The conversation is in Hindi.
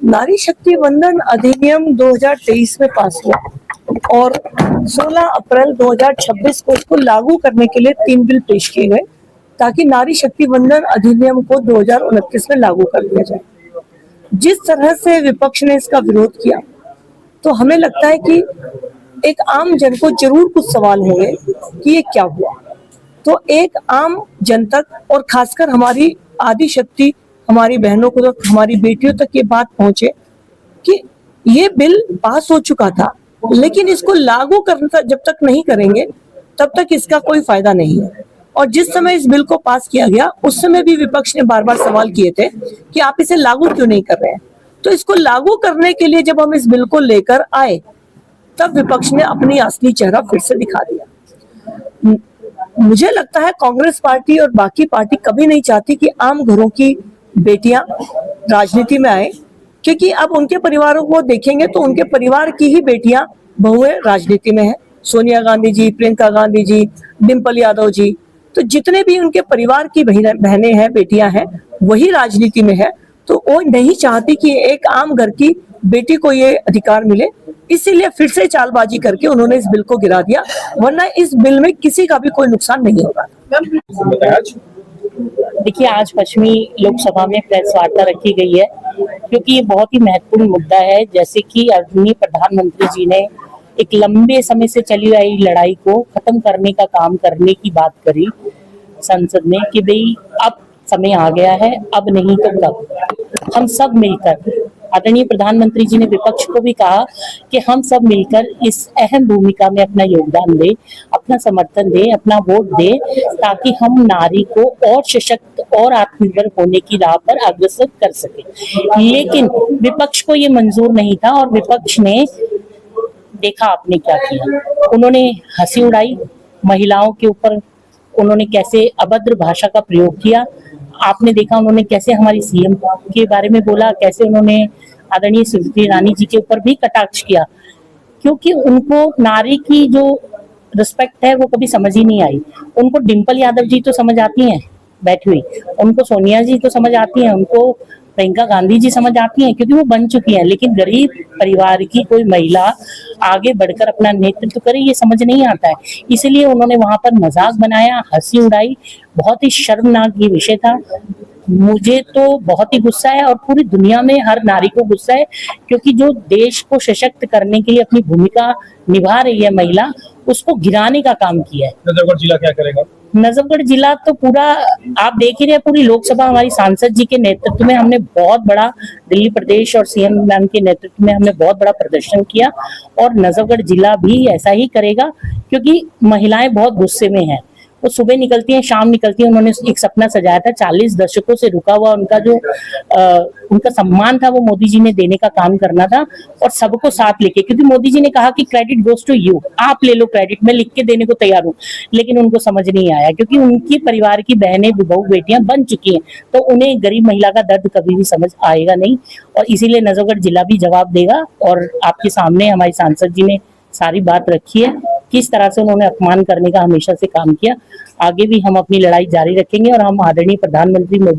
नारी शक्ति वंदन अधिनियम 2023 में पास हुआ और 16 अप्रैल 2026 को इसको लागू करने के लिए 3 बिल पेश किए गए ताकि नारी शक्ति वंदन अधिनियम को 2029 में लागू कर दिया जाए। जिस तरह से विपक्ष ने इसका विरोध किया तो हमें लगता है कि एक आम जन को जरूर कुछ सवाल होंगे कि ये क्या हुआ। तो एक आम जन तक और खासकर हमारी आदि शक्ति हमारी बहनों को तक, हमारी बेटियों तक ये बात पहुंचे कि ये बिल पास हो चुका था, लेकिन इसको लागू करना जब तक नहीं करेंगे तब तक इसका कोई फायदा नहीं है। और जिस समय इस बिल को पास किया गया उस समय भी विपक्ष ने बार बार सवाल किए थे कि आप इसे लागू क्यों नहीं कर रहे हैं। तो इसको लागू करने के लिए जब हम इस बिल को लेकर आए तब विपक्ष ने अपनी असली चेहरा फिर से दिखा दिया। मुझे लगता है कांग्रेस पार्टी और बाकी पार्टी कभी नहीं चाहती कि आम घरों की बेटियां राजनीति में आए, क्योंकि अब उनके परिवारों को देखेंगे तो उनके परिवार की ही बेटियां बहुएं राजनीति में है। सोनिया गांधी जी, प्रियंका गांधी जी, डिम्पल यादव जी, तो जितने भी उनके परिवार की बहनें हैं, बेटियां हैं, वही राजनीति में है। तो वो नहीं चाहती कि एक आम घर की बेटी को ये अधिकार मिले, इसीलिए फिर से चालबाजी करके उन्होंने इस बिल को गिरा दिया, वरना इस बिल में किसी का भी कोई नुकसान नहीं होगा। देखिए, आज पश्चिमी लोकसभा में प्रेस वार्ता रखी गई है क्योंकि ये बहुत ही महत्वपूर्ण मुद्दा है। जैसे कि आदरणीय प्रधानमंत्री जी ने एक लंबे समय से चली आई लड़ाई को खत्म करने का काम करने की बात करी संसद में कि भाई अब समय आ गया है, अब नहीं तो कब। हम सब मिलकर, आदरणीय प्रधानमंत्री जी ने विपक्ष को भी कहा कि हम सब मिलकर इस अहम भूमिका में अपना योगदान दें, अपना समर्थन दें, अपना वोट दें, ताकि हम नारी को और सशक्त और आत्मनिर्भर होने की राह पर अग्रसर कर सके। लेकिन विपक्ष को ये मंजूर नहीं था और विपक्ष ने देखा आपने क्या किया। उन्होंने हंसी उड़ाई, महिलाओं के ऊपर उन्होंने कैसे अभद्र भाषा का प्रयोग किया। आपने देखा उन्होंने कैसे हमारी सीएम के बारे में बोला, कैसे उन्होंने आदरणीय स्मृति ईरानी जी के ऊपर भी कटाक्ष किया, क्योंकि उनको नारी की जो रिस्पेक्ट है वो कभी समझ ही नहीं आई। उनको डिम्पल यादव जी तो समझ आती हैं बैठी हुई, उनको सोनिया जी तो समझ आती हैं, उनको प्रियंका गांधी जी समझ आती हैं क्योंकि वो बन चुकी हैं, लेकिन गरीब परिवार की कोई महिला आगे बढ़कर अपना नेतृत्व करे ये समझ नहीं आता है। इसलिए उन्होंने वहां पर मजाक बनाया, हंसी उड़ाई, बहुत ही शर्मनाक ये विषय था। मुझे तो बहुत ही गुस्सा है और पूरी दुनिया में हर नारी को गुस्सा है, क्योंकि जो देश को सशक्त करने के लिए अपनी भूमिका निभा रही है महिला, उसको गिराने का काम किया है। नजफगढ़ जिला क्या करेगा? नजफगढ़ जिला तो पूरा आप देख ही रहे, पूरी लोकसभा हमारी सांसद जी के नेतृत्व में हमने बहुत बड़ा, दिल्ली प्रदेश और सीएम मैम के नेतृत्व में हमने बहुत बड़ा प्रदर्शन किया और नजफगढ़ जिला भी ऐसा ही करेगा, क्योंकि महिलाएं बहुत गुस्से में हैं। वो सुबह निकलती हैं, शाम निकलती हैं। उन्होंने एक सपना सजाया था, 40 दशकों से रुका हुआ उनका जो उनका सम्मान था वो मोदी जी ने देने का काम करना था और सबको साथ लेके, क्योंकि मोदी जी ने कहा कि क्रेडिट गोज टू यू, आप ले लो क्रेडिट, मैं लिख के देने को तैयार हूँ। लेकिन उनको समझ नहीं आया, क्योंकि उनकी परिवार की बहनें बहू बेटियां बन चुकी हैं, तो उन्हें गरीब महिला का दर्द कभी भी समझ आएगा नहीं। और इसीलिए नजफगढ़ जिला भी जवाब देगा और आपके सामने हमारी सांसद जी ने सारी बात रखी है, किस तरह से उन्होंने अपमान करने का हमेशा से काम किया। आगे भी हम अपनी लड़ाई जारी रखेंगे और हम आदरणीय प्रधानमंत्री मोदी